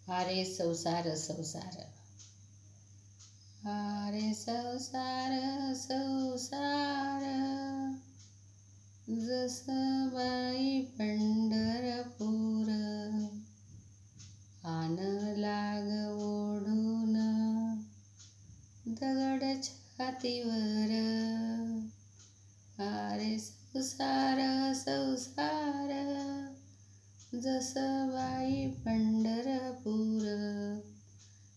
आरे संसार संसार, आरे संसार संसार, जसं बाई पंढरपूर, आन लाग ओढून दगड छातीवर. आरे संसार संसार, जसं बाई पंढरपूर,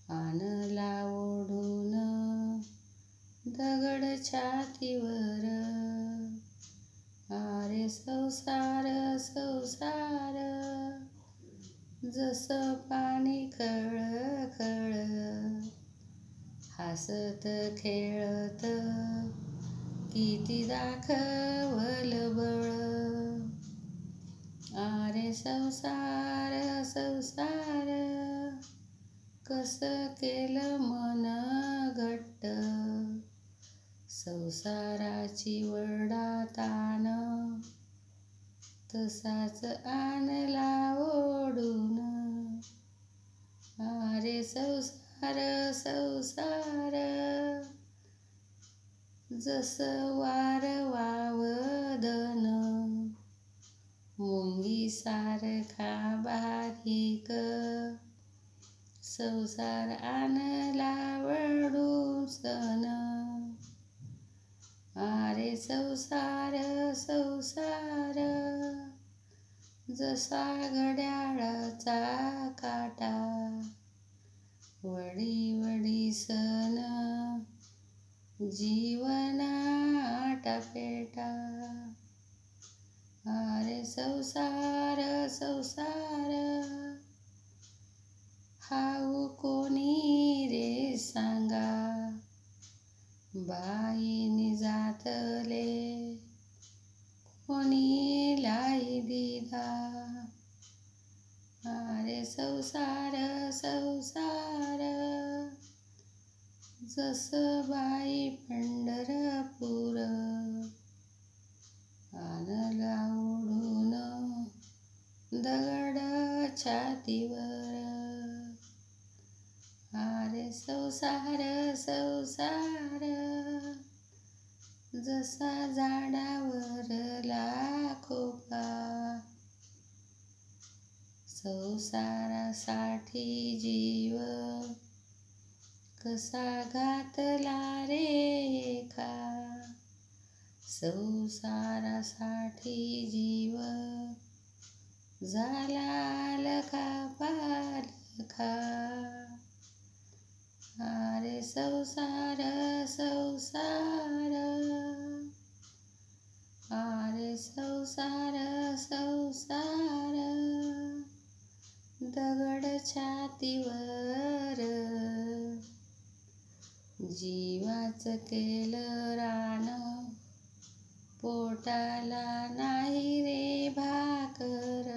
आणला ओढून दगड छातीवर. आरे संसार संसार, जसं पाणी खळखळ, हसत खेळत किती दाखवल बळ. आरे संसार संसार, कसं केलं मन घट्ट, संसाराची वडाताण तसाच आणला ओढून. आरे संसार संसार, जसं वार वावदन, मुंगी सारखा बारीक, संसार आणला वळून सन. आरे संसार संसार, जसा घड्याळाचा काटा, वडी वडी सन जीवना आटापेटा. आरे संसार संसार, हाऊ कोणी रे सांगा, बाईनी जातले कोणी लाई दिदा. आरे संसार संसार, जसं बाई पंढरपूर, आणला ओढून दगड छातीवर. आरे संसार संसार, जसा झाडावरला खोपा, संसारासाठी जीव कसा घातला रे एका. संसारासाठी जीव झाला लखा पालखा. आरे संसार संसार, आरे संसार संसार, दगड छातीवर, जीवाचं केलं रान, पोटाला नाही रे भाकर.